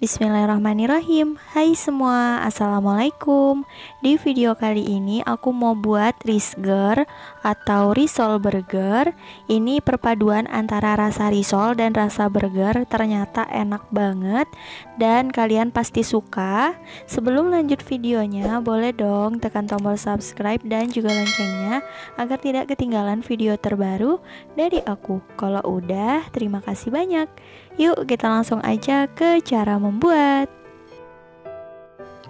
Bismillahirrahmanirrahim. Hai semua, assalamualaikum. Di video kali ini aku mau buat risger atau risol burger. Ini perpaduan antara rasa risol dan rasa burger. Ternyata enak banget dan kalian pasti suka. Sebelum lanjut videonya, boleh dong tekan tombol subscribe dan juga loncengnya agar tidak ketinggalan video terbaru dari aku. Kalau udah, terima kasih banyak. Yuk kita langsung aja ke cara membuat.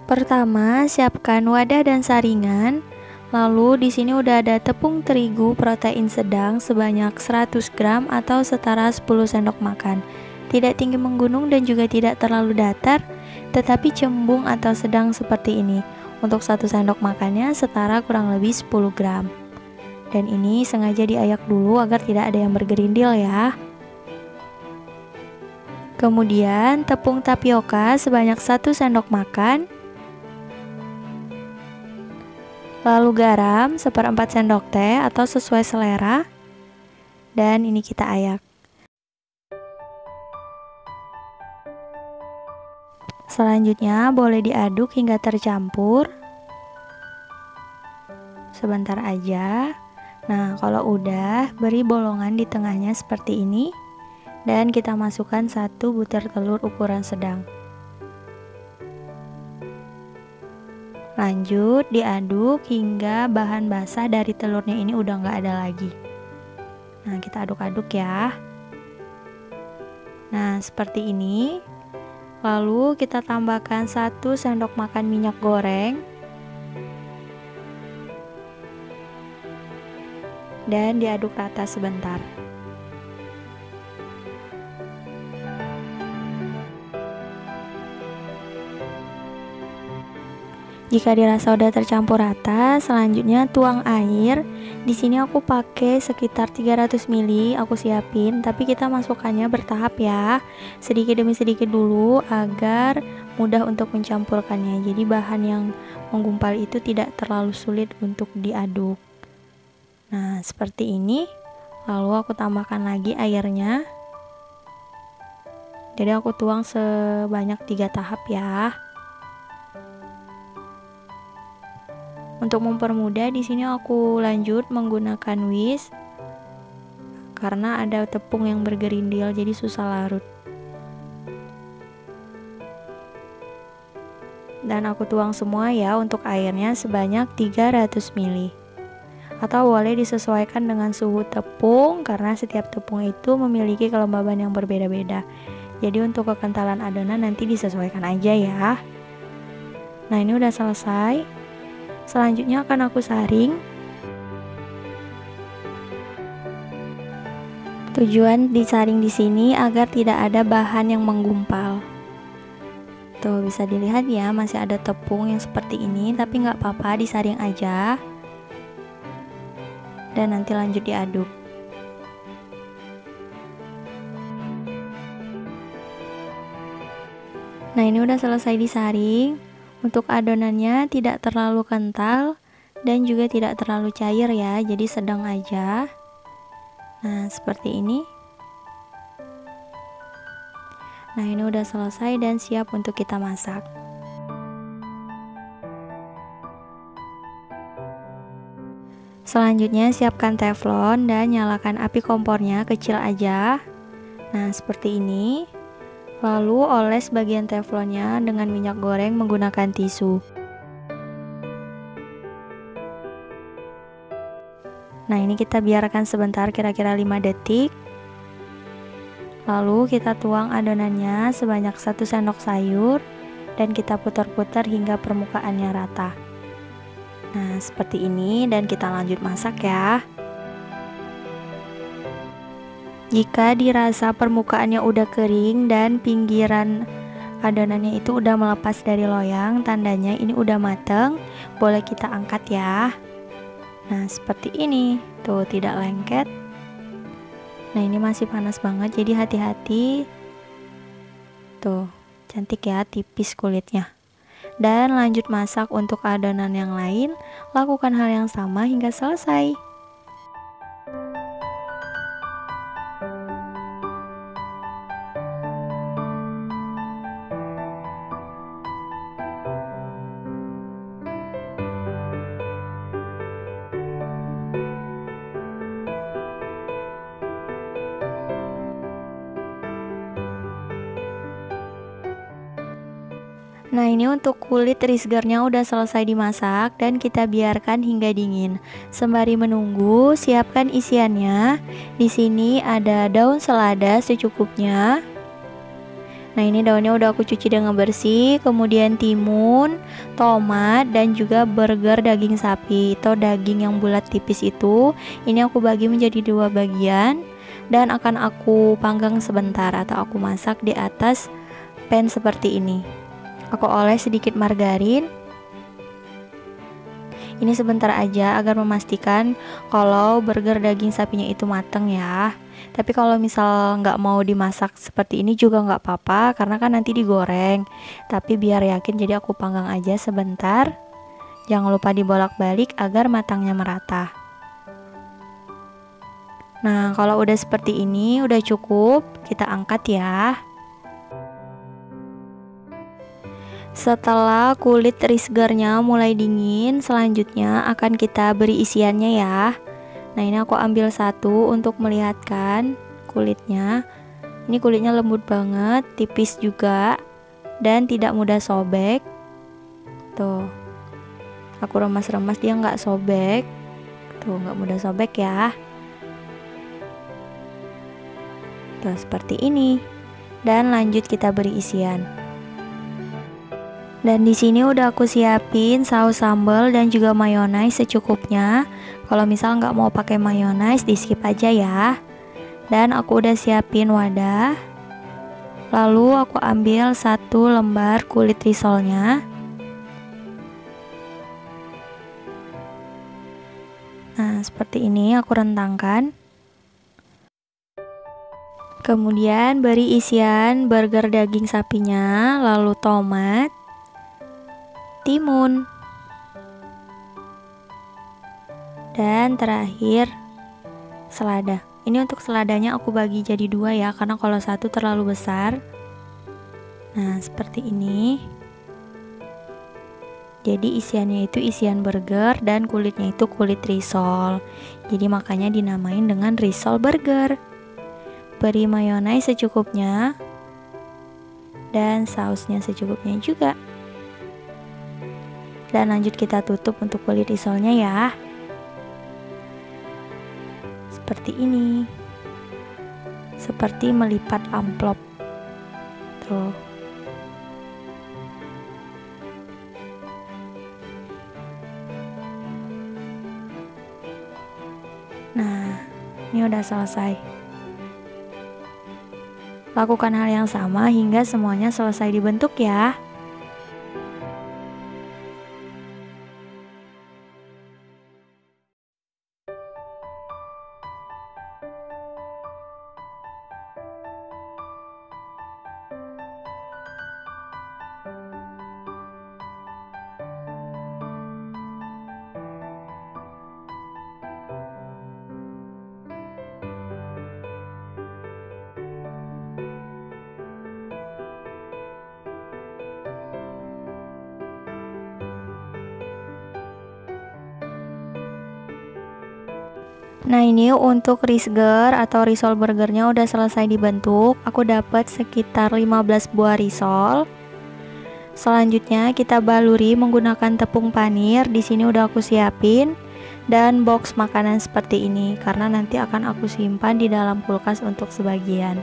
Pertama, siapkan wadah dan saringan. Lalu di sini udah ada tepung terigu protein sedang sebanyak 100 gram atau setara 10 sendok makan. Tidak tinggi menggunung dan juga tidak terlalu datar, tetapi cembung atau sedang seperti ini. Untuk 1 sendok makannya setara kurang lebih 10 gram. Dan ini sengaja diayak dulu agar tidak ada yang bergerindil ya. Kemudian tepung tapioka sebanyak 1 sendok makan. Lalu garam 1/4 sendok teh atau sesuai selera. Dan ini kita ayak. Selanjutnya boleh diaduk hingga tercampur. Sebentar aja. Nah, kalau udah, beri bolongan di tengahnya seperti ini. Dan kita masukkan 1 butir telur ukuran sedang. Lanjut diaduk hingga bahan basah dari telurnya ini udah nggak ada lagi. Nah, kita aduk-aduk ya. Nah, seperti ini. Lalu kita tambahkan 1 sendok makan minyak goreng. Dan diaduk rata sebentar. Jika dirasa udah tercampur rata, selanjutnya tuang air. Di sini aku pakai sekitar 300 ml, aku siapin, tapi kita masukkannya bertahap ya. Sedikit demi sedikit dulu agar mudah untuk mencampurkannya. Jadi bahan yang menggumpal itu tidak terlalu sulit untuk diaduk. Nah, seperti ini. Lalu aku tambahkan lagi airnya. Jadi aku tuang sebanyak 3 tahap ya. Untuk mempermudah di sini aku lanjut menggunakan whisk karena ada tepung yang bergerindil jadi susah larut. Dan aku tuang semua ya untuk airnya sebanyak 300 ml. Atau boleh disesuaikan dengan suhu tepung karena setiap tepung itu memiliki kelembaban yang berbeda-beda. Jadi untuk kekentalan adonan nanti disesuaikan aja ya. Nah, ini udah selesai. Selanjutnya akan aku saring. Tujuan disaring di sini agar tidak ada bahan yang menggumpal. Tuh bisa dilihat ya, masih ada tepung yang seperti ini, tapi nggak apa-apa, disaring aja. Dan nanti lanjut diaduk. Nah, ini udah selesai disaring. Untuk adonannya tidak terlalu kental dan juga tidak terlalu cair ya, jadi sedang aja. Nah, seperti ini. Nah, ini udah selesai dan siap untuk kita masak. Selanjutnya siapkan teflon dan nyalakan api kompornya kecil aja. Nah, seperti ini. Lalu oles bagian teflonnya dengan minyak goreng menggunakan tisu. Nah, ini kita biarkan sebentar kira-kira 5 detik. Lalu kita tuang adonannya sebanyak 1 sendok sayur dan kita putar-putar hingga permukaannya rata. Nah, seperti ini dan kita lanjut masak ya. Jika dirasa permukaannya udah kering dan pinggiran adonannya itu udah melepas dari loyang, tandanya ini udah mateng, boleh kita angkat ya. Nah, seperti ini, tuh tidak lengket. Nah, ini masih panas banget, jadi hati-hati. Tuh, cantik ya, tipis kulitnya. Dan lanjut masak untuk adonan yang lain, lakukan hal yang sama hingga selesai. Nah, ini untuk kulit risgernya udah selesai dimasak dan kita biarkan hingga dingin. Sembari menunggu, siapkan isiannya. Di sini ada daun selada secukupnya. Nah, ini daunnya udah aku cuci dengan bersih, kemudian timun, tomat, dan juga burger daging sapi atau daging yang bulat tipis itu. Ini aku bagi menjadi 2 bagian dan akan aku panggang sebentar atau aku masak di atas pan seperti ini. Aku oles sedikit margarin. Ini sebentar aja agar memastikan kalau burger daging sapinya itu mateng ya. Tapi kalau misal nggak mau dimasak seperti ini juga nggak apa-apa, karena kan nanti digoreng. Tapi biar yakin jadi aku panggang aja sebentar. Jangan lupa dibolak-balik agar matangnya merata. Nah, kalau udah seperti ini udah cukup, kita angkat ya. Setelah kulit risgernya mulai dingin, selanjutnya akan kita beri isiannya ya. Nah, ini aku ambil satu untuk melihatkan kulitnya. Ini kulitnya lembut banget, tipis juga, dan tidak mudah sobek. Tuh, aku remas-remas dia nggak sobek. Tuh, nggak mudah sobek ya. Tuh, seperti ini. Dan lanjut kita beri isian. Dan di sini udah aku siapin saus sambal dan juga mayonaise secukupnya. Kalau misal nggak mau pakai mayonaise, di skip aja ya. Dan aku udah siapin wadah. Lalu aku ambil 1 lembar kulit risolnya. Nah, seperti ini aku rentangkan. Kemudian beri isian burger daging sapinya, lalu tomat, timun, dan terakhir selada. Ini untuk seladanya aku bagi jadi 2 ya, karena kalau satu terlalu besar. Nah, seperti ini. Jadi isiannya itu isian burger dan kulitnya itu kulit risol. Jadi makanya dinamain dengan risol burger. Beri mayonaise secukupnya dan sausnya secukupnya juga. Dan lanjut kita tutup untuk kulit risolnya ya. Seperti ini. Seperti melipat amplop. Tuh. Nah, ini udah selesai. Lakukan hal yang sama hingga semuanya selesai dibentuk ya. Nah, ini untuk risger atau risol burgernya udah selesai dibentuk. Aku dapat sekitar 15 buah risol. Selanjutnya kita baluri menggunakan tepung panir. Di sini udah aku siapin dan box makanan seperti ini karena nanti akan aku simpan di dalam kulkas untuk sebagian.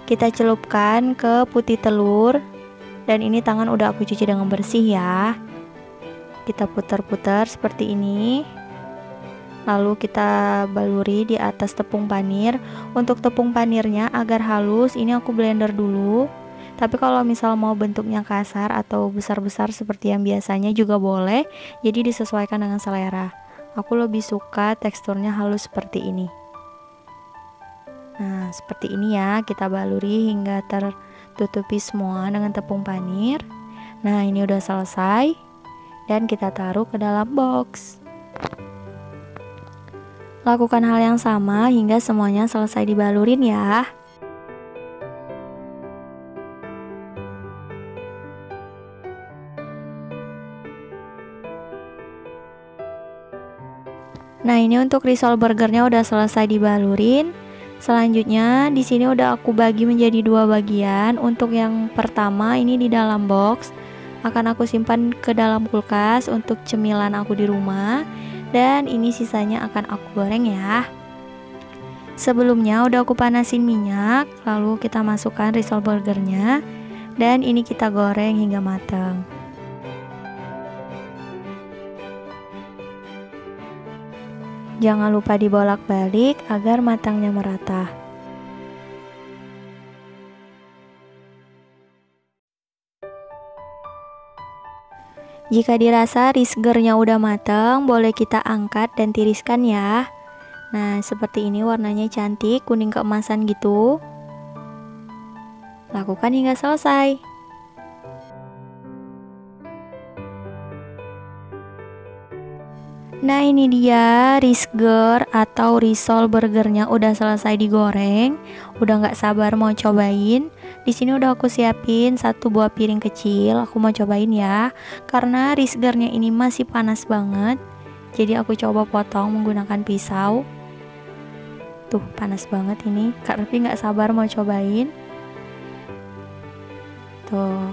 Kita celupkan ke putih telur dan ini tangan udah aku cuci dengan bersih ya. Kita putar-putar seperti ini. Lalu kita baluri di atas tepung panir. Untuk tepung panirnya agar halus, ini aku blender dulu. Tapi kalau misal mau bentuknya kasar atau besar-besar seperti yang biasanya juga boleh. Jadi disesuaikan dengan selera. Aku lebih suka teksturnya halus seperti ini. Nah, seperti ini ya. Kita baluri hingga tertutupi semua dengan tepung panir. Nah, ini udah selesai. Dan kita taruh ke dalam box. Lakukan hal yang sama hingga semuanya selesai dibalurin ya. Nah, ini untuk risol burgernya udah selesai dibalurin. Selanjutnya di sini udah aku bagi menjadi 2 bagian. Untuk yang pertama ini di dalam box. akan aku simpan ke dalam kulkas untuk cemilan aku di rumah. Dan ini sisanya akan aku goreng ya. Sebelumnya udah aku panasin minyak, lalu kita masukkan risol burgernya. Dan ini kita goreng hingga matang. Jangan lupa dibolak-balik agar matangnya merata. Jika dirasa risgernya udah matang, boleh kita angkat dan tiriskan ya. Nah, seperti ini warnanya cantik, kuning keemasan gitu. Lakukan hingga selesai. Nah, ini dia risger atau risol burgernya udah selesai digoreng. Udah nggak sabar mau cobain. Di sini udah aku siapin 1 buah piring kecil. Aku mau cobain ya. Karena risgernya ini masih panas banget. Jadi aku coba potong menggunakan pisau. Tuh, panas banget ini. Kak Revi nggak sabar mau cobain. Tuh.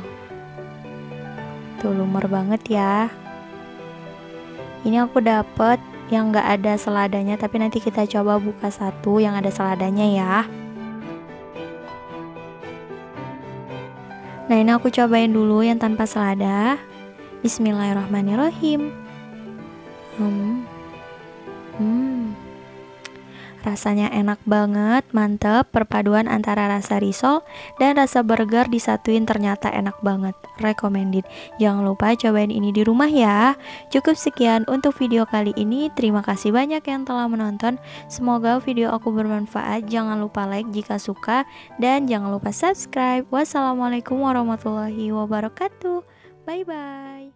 Tuh, lumer banget ya. Ini aku dapet yang gak ada seladanya, tapi nanti kita coba buka satu yang ada seladanya ya. Nah, ini aku cobain dulu yang tanpa selada. Bismillahirrahmanirrahim. Rasanya enak banget, mantep. Perpaduan antara rasa risol dan rasa burger disatuin ternyata enak banget. Recommended. Jangan lupa cobain ini di rumah ya. Cukup sekian untuk video kali ini. Terima kasih banyak yang telah menonton. Semoga video aku bermanfaat. Jangan lupa like jika suka dan jangan lupa subscribe. Wassalamualaikum warahmatullahi wabarakatuh. Bye bye.